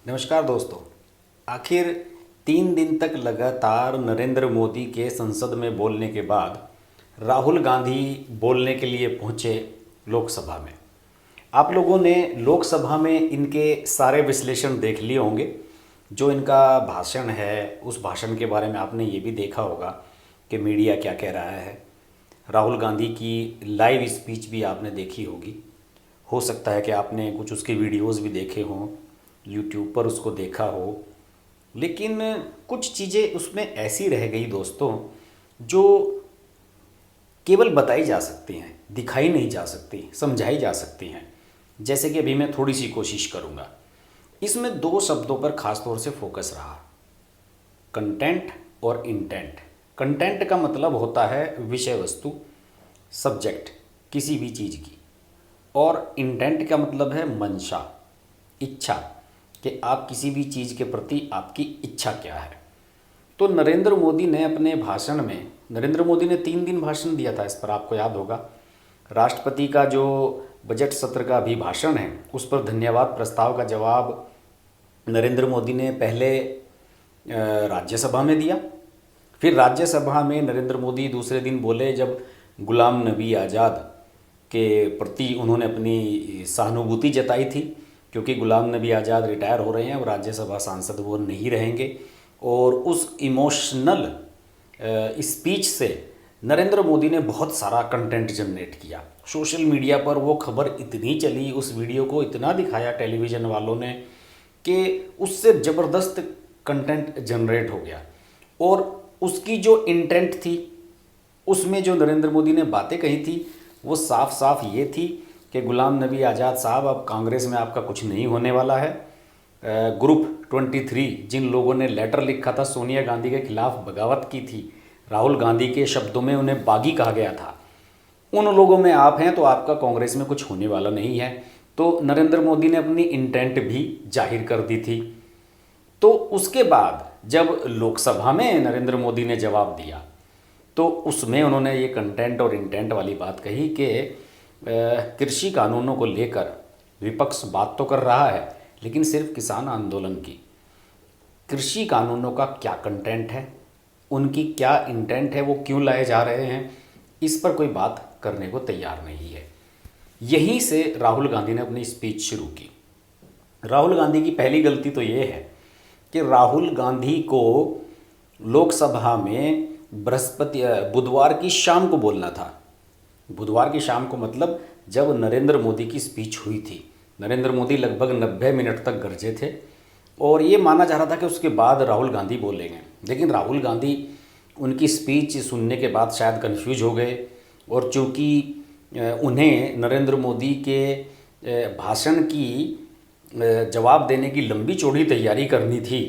नमस्कार दोस्तों। आखिर 3 दिन तक लगातार नरेंद्र मोदी के संसद में बोलने के बाद राहुल गांधी बोलने के लिए पहुंचे लोकसभा में। आप लोगों ने लोकसभा में इनके सारे विश्लेषण देख लिए होंगे। जो इनका भाषण है उस भाषण के बारे में आपने ये भी देखा होगा कि मीडिया क्या कह रहा है। राहुल गांधी की लाइव स्पीच भी आपने देखी होगी। हो सकता है कि आपने कुछ उसके वीडियोस भी देखे हों, यूट्यूब पर उसको देखा हो। लेकिन कुछ चीज़ें उसमें ऐसी रह गई दोस्तों, जो केवल बताई जा सकती हैं, दिखाई नहीं जा सकती, समझाई जा सकती हैं। जैसे कि अभी मैं थोड़ी सी कोशिश करूँगा। इसमें 2 शब्दों पर ख़ास तौर से फोकस रहा, कंटेंट और इंटेंट। कंटेंट का मतलब होता है विषय वस्तु, सब्जेक्ट किसी भी चीज़ की, और इंटेंट का मतलब है मंशा, इच्छा, कि आप किसी भी चीज़ के प्रति आपकी इच्छा क्या है। तो नरेंद्र मोदी ने अपने भाषण में, नरेंद्र मोदी ने 3 दिन भाषण दिया था, इस पर आपको याद होगा। राष्ट्रपति का जो बजट सत्र का अभिभाषण है उस पर धन्यवाद प्रस्ताव का जवाब नरेंद्र मोदी ने पहले राज्यसभा में दिया। फिर राज्यसभा में नरेंद्र मोदी दूसरे दिन बोले, जब गुलाम नबी आज़ाद के प्रति उन्होंने अपनी सहानुभूति जताई थी, क्योंकि गुलाम नबी आज़ाद रिटायर हो रहे हैं और राज्यसभा सांसद वो नहीं रहेंगे। और उस इमोशनल स्पीच से नरेंद्र मोदी ने बहुत सारा कंटेंट जनरेट किया। सोशल मीडिया पर वो खबर इतनी चली, उस वीडियो को इतना दिखाया टेलीविज़न वालों ने कि उससे ज़बरदस्त कंटेंट जनरेट हो गया। और उसकी जो इंटेंट थी, उसमें जो नरेंद्र मोदी ने बातें कही थी वो साफ साफ ये थी कि गुलाम नबी आज़ाद साहब, अब कांग्रेस में आपका कुछ नहीं होने वाला है। ग्रुप 23 जिन लोगों ने लेटर लिखा था, सोनिया गांधी के खिलाफ बगावत की थी, राहुल गांधी के शब्दों में उन्हें बागी कहा गया था, उन लोगों में आप हैं, तो आपका कांग्रेस में कुछ होने वाला नहीं है। तो नरेंद्र मोदी ने अपनी इंटेंट भी जाहिर कर दी थी। तो उसके बाद जब लोकसभा में नरेंद्र मोदी ने जवाब दिया तो उसमें उन्होंने ये कंटेंट और इंटेंट वाली बात कही कि कृषि कानूनों को लेकर विपक्ष बात तो कर रहा है, लेकिन सिर्फ किसान आंदोलन की। कृषि कानूनों का क्या कंटेंट है, उनकी क्या इंटेंट है, वो क्यों लाए जा रहे हैं, इस पर कोई बात करने को तैयार नहीं है। यहीं से राहुल गांधी ने अपनी स्पीच शुरू की। राहुल गांधी की पहली गलती तो ये है कि राहुल गांधी को लोकसभा में बुधवार की शाम को बोलना था। बुधवार की शाम को मतलब जब नरेंद्र मोदी की स्पीच हुई थी। नरेंद्र मोदी लगभग 90 मिनट तक गरजे थे और ये माना जा रहा था कि उसके बाद राहुल गांधी बोलेंगे। लेकिन राहुल गांधी उनकी स्पीच सुनने के बाद शायद कंफ्यूज हो गए, और चूँकि उन्हें नरेंद्र मोदी के भाषण की जवाब देने की लंबी चौड़ी तैयारी करनी थी,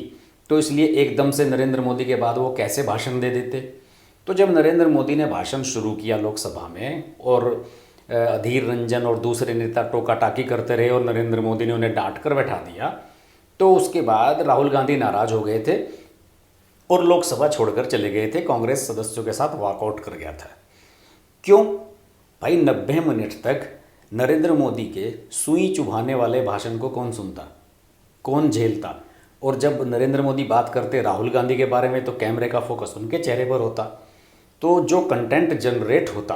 तो इसलिए एकदम से नरेंद्र मोदी के बाद वो कैसे भाषण दे देते। तो जब नरेंद्र मोदी ने भाषण शुरू किया लोकसभा में और अधीर रंजन और दूसरे नेता टोका टाकी करते रहे और नरेंद्र मोदी ने उन्हें डांट कर बैठा दिया, तो उसके बाद राहुल गांधी नाराज़ हो गए थे और लोकसभा छोड़कर चले गए थे। कांग्रेस सदस्यों के साथ वॉकआउट कर गया था। क्यों भाई? 90 मिनट तक नरेंद्र मोदी के सुई चुभाने वाले भाषण को कौन सुनता, कौन झेलता? और जब नरेंद्र मोदी बात करते राहुल गांधी के बारे में तो कैमरे का फोकस उनके चेहरे पर होता, तो जो कंटेंट जनरेट होता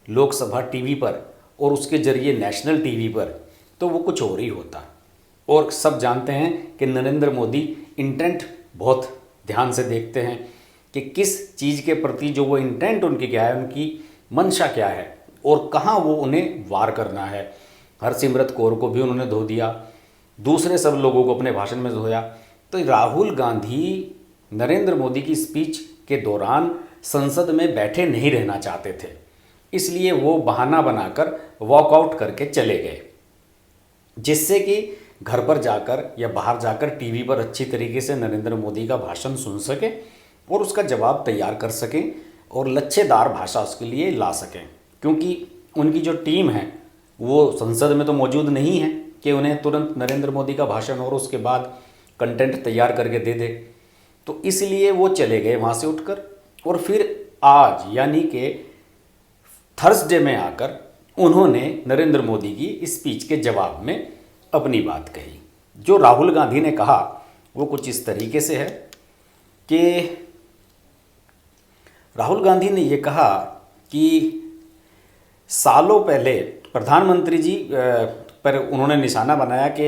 लोकसभा टीवी पर और उसके जरिए नेशनल टीवी पर, तो वो कुछ और ही होता। और सब जानते हैं कि नरेंद्र मोदी इंटेंट बहुत ध्यान से देखते हैं कि किस चीज़ के प्रति जो वो इंटेंट उनकी क्या है, उनकी मंशा क्या है और कहाँ वो उन्हें वार करना है। हरसिमरत कौर को भी उन्होंने धो दिया, दूसरे सब लोगों को अपने भाषण में धोया। तो राहुल गांधी नरेंद्र मोदी की स्पीच के दौरान संसद में बैठे नहीं रहना चाहते थे, इसलिए वो बहाना बनाकर वॉकआउट करके चले गए, जिससे कि घर पर जाकर या बाहर जाकर टीवी पर अच्छी तरीके से नरेंद्र मोदी का भाषण सुन सकें और उसका जवाब तैयार कर सकें और लच्छेदार भाषा उसके लिए ला सकें। क्योंकि उनकी जो टीम है वो संसद में तो मौजूद नहीं है कि उन्हें तुरंत नरेंद्र मोदी का भाषण और उसके बाद कंटेंट तैयार करके दे दे। तो इसलिए वो चले गए वहाँ से उठकर, और फिर आज यानी कि थर्सडे में आकर उन्होंने नरेंद्र मोदी की स्पीच के जवाब में अपनी बात कही। जो राहुल गांधी ने कहा वो कुछ इस तरीके से है कि राहुल गांधी ने ये कहा कि सालों पहले प्रधानमंत्री जी पर उन्होंने निशाना बनाया कि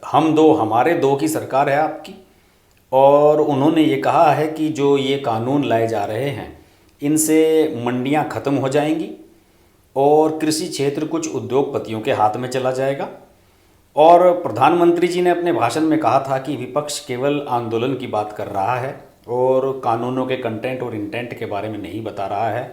हम दो हमारे दो की सरकार है आपकी, और उन्होंने ये कहा है कि जो ये कानून लाए जा रहे हैं इनसे मंडियां ख़त्म हो जाएंगी और कृषि क्षेत्र कुछ उद्योगपतियों के हाथ में चला जाएगा। और प्रधानमंत्री जी ने अपने भाषण में कहा था कि विपक्ष केवल आंदोलन की बात कर रहा है और कानूनों के कंटेंट और इंटेंट के बारे में नहीं बता रहा है।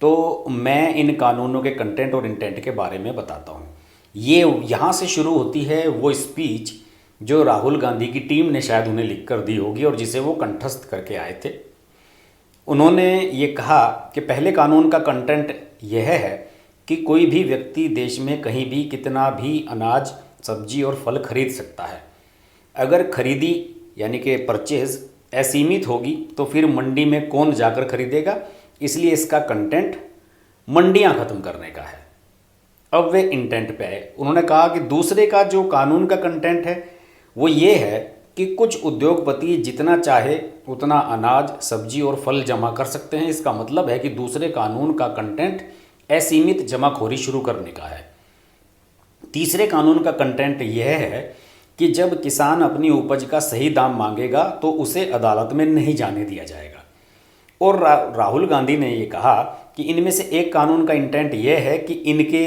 तो मैं इन कानूनों के कंटेंट और इंटेंट के बारे में बताता हूँ। ये यहाँ से शुरू होती है वो स्पीच जो राहुल गांधी की टीम ने शायद उन्हें लिख कर दी होगी और जिसे वो कंठस्थ करके आए थे। उन्होंने ये कहा कि पहले कानून का कंटेंट यह है कि कोई भी व्यक्ति देश में कहीं भी कितना भी अनाज, सब्जी और फल खरीद सकता है। अगर खरीदी यानी कि परचेज असीमित होगी तो फिर मंडी में कौन जाकर खरीदेगा, इसलिए इसका कंटेंट मंडियां ख़त्म करने का है। अब वे इंटेंट पे आए। उन्होंने कहा कि दूसरे का जो कानून का कंटेंट है वो ये है कि कुछ उद्योगपति जितना चाहे उतना अनाज, सब्जी और फल जमा कर सकते हैं। इसका मतलब है कि दूसरे कानून का कंटेंट असीमित जमाखोरी शुरू करने का है। तीसरे कानून का कंटेंट यह है कि जब किसान अपनी उपज का सही दाम मांगेगा तो उसे अदालत में नहीं जाने दिया जाएगा। और राहुल गांधी ने ये कहा कि इनमें से एक कानून का इंटेंट यह है कि इनके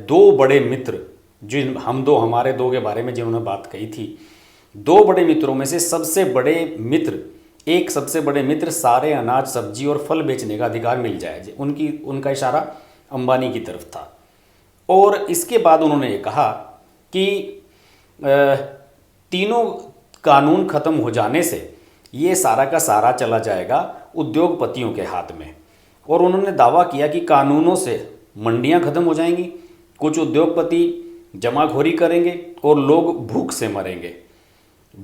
दो बड़े मित्र, जिन हम दो हमारे दो के बारे में जिन्होंने बात कही थी, दो बड़े मित्रों में से सबसे बड़े मित्र सारे अनाज, सब्जी और फल बेचने का अधिकार मिल जाए। उनका इशारा अंबानी की तरफ था। और इसके बाद उन्होंने ये कहा कि तीनों कानून खत्म हो जाने से ये सारा का सारा चला जाएगा उद्योगपतियों के हाथ में। और उन्होंने दावा किया कि कानूनों से मंडियां खत्म हो जाएंगी, कुछ उद्योगपति जमाखोरी करेंगे और लोग भूख से मरेंगे,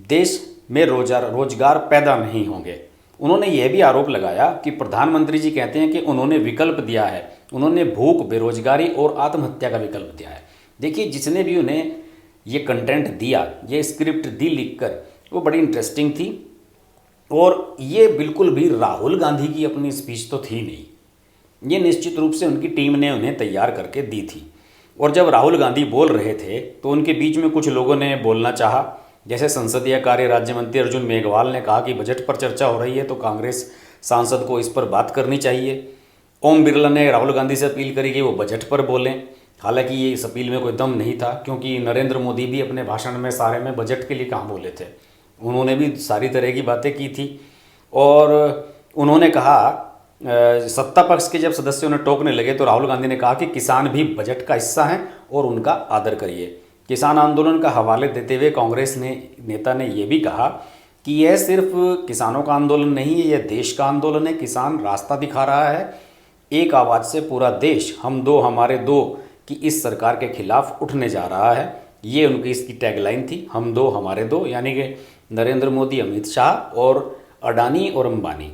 देश में रोजगार पैदा नहीं होंगे। उन्होंने यह भी आरोप लगाया कि प्रधानमंत्री जी कहते हैं कि उन्होंने विकल्प दिया है, उन्होंने भूख, बेरोजगारी और आत्महत्या का विकल्प दिया है। देखिए, जिसने भी उन्हें ये कंटेंट दिया, ये स्क्रिप्ट दी लिखकर, वो बड़ी इंटरेस्टिंग थी। और ये बिल्कुल भी राहुल गांधी की अपनी स्पीच तो थी नहीं, ये निश्चित रूप से उनकी टीम ने उन्हें तैयार करके दी थी। और जब राहुल गांधी बोल रहे थे तो उनके बीच में कुछ लोगों ने बोलना चाहा, जैसे संसदीय कार्य राज्य मंत्री अर्जुन मेघवाल ने कहा कि बजट पर चर्चा हो रही है तो कांग्रेस सांसद को इस पर बात करनी चाहिए। ओम बिरला ने राहुल गांधी से अपील करी कि वो बजट पर बोलें। हालांकि ये इस अपील में कोई दम नहीं था, क्योंकि नरेंद्र मोदी भी अपने भाषण में सारे में बजट के लिए कहाँ बोले थे, उन्होंने भी सारी तरह की बातें की थी। और उन्होंने कहा, सत्ता पक्ष के जब सदस्यों ने टोकने लगे तो राहुल गांधी ने कहा कि किसान भी बजट का हिस्सा हैं और उनका आदर करिए। किसान आंदोलन का हवाले देते हुए कांग्रेस नेता ने यह भी कहा कि यह सिर्फ किसानों का आंदोलन नहीं है, यह देश का आंदोलन है। किसान रास्ता दिखा रहा है, एक आवाज़ से पूरा देश हम दो हमारे दो की इस सरकार के खिलाफ उठने जा रहा है। ये उनकी इसकी टैगलाइन थी, हम दो हमारे दो, यानी कि नरेंद्र मोदी, अमित शाह और अडानी और अंबानी।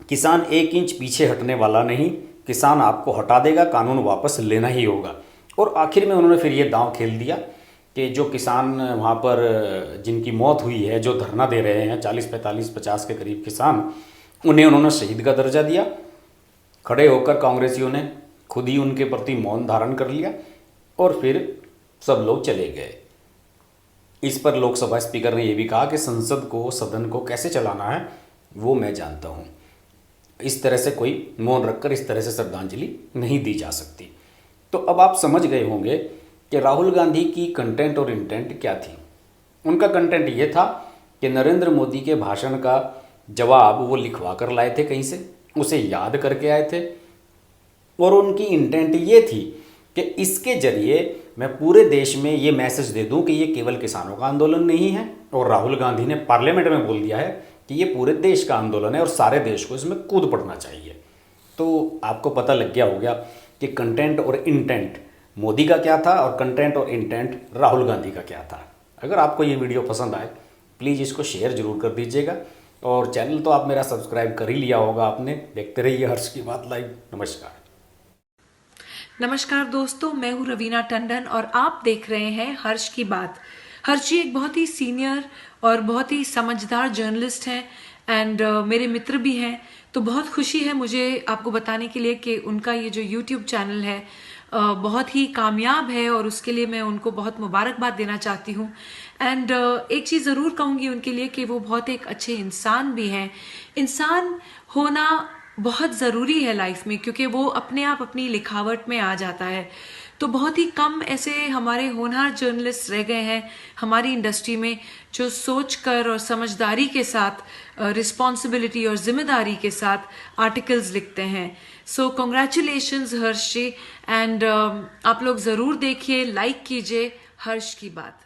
किसान एक इंच पीछे हटने वाला नहीं, किसान आपको हटा देगा, कानून वापस लेना ही होगा। और आखिर में उन्होंने फिर ये दांव खेल दिया कि जो किसान वहाँ पर जिनकी मौत हुई है, जो धरना दे रहे हैं 40, 45, 50 के करीब किसान, उन्हें उन्होंने शहीद का दर्जा दिया। खड़े होकर कांग्रेसियों ने खुद ही उनके प्रति मौन धारण कर लिया और फिर सब लोग चले गए। इस पर लोकसभा स्पीकर ने यह भी कहा कि संसद को, सदन को कैसे चलाना है वो मैं जानता हूँ। इस तरह से कोई मौन रखकर इस तरह से श्रद्धांजलि नहीं दी जा सकती। तो अब आप समझ गए होंगे कि राहुल गांधी की कंटेंट और इंटेंट क्या थी। उनका कंटेंट ये था कि नरेंद्र मोदी के भाषण का जवाब वो लिखवा कर लाए थे कहीं से, उसे याद करके आए थे। और उनकी इंटेंट ये थी कि इसके जरिए मैं पूरे देश में ये मैसेज दे दूं कि ये केवल किसानों का आंदोलन नहीं है। और राहुल गांधी ने पार्लियामेंट में बोल दिया है कि ये पूरे देश का आंदोलन है और सारे देश को इसमें कूद पड़ना चाहिए। तो आपको पता लग गया होगा कि कंटेंट और इंटेंट मोदी का क्या था और कंटेंट और इंटेंट राहुल गांधी का क्या था। अगर आपको ये वीडियो पसंद आए प्लीज़ इसको शेयर जरूर कर दीजिएगा। और चैनल तो आप मेरा सब्सक्राइब कर ही लिया होगा आपने। देखते रहिए हर्ष की बात लाइव। नमस्कार। नमस्कार दोस्तों, मैं हूँ रवीना टंडन और आप देख रहे हैं हर्ष की बात। हर्ष जी एक बहुत ही सीनियर और बहुत ही समझदार जर्नलिस्ट हैं एंड मेरे मित्र भी हैं। तो बहुत खुशी है मुझे आपको बताने के लिए कि उनका ये जो यूट्यूब चैनल है बहुत ही कामयाब है और उसके लिए मैं उनको बहुत मुबारकबाद देना चाहती हूँ। एंड एक चीज़ ज़रूर कहूँगी उनके लिए कि वो बहुत एक अच्छे इंसान भी हैं। इंसान होना बहुत ज़रूरी है लाइफ में, क्योंकि वो अपने आप अपनी लिखावट में आ जाता है। तो बहुत ही कम ऐसे हमारे होनहार जर्नलिस्ट रह गए हैं हमारी इंडस्ट्री में जो सोचकर और समझदारी के साथ, रिस्पॉन्सिबिलिटी और जिम्मेदारी के साथ आर्टिकल्स लिखते हैं। सो कॉन्ग्रेचुलेशंस हर्ष जी, एंड आप लोग ज़रूर देखिए, लाइक कीजिए हर्ष की बात।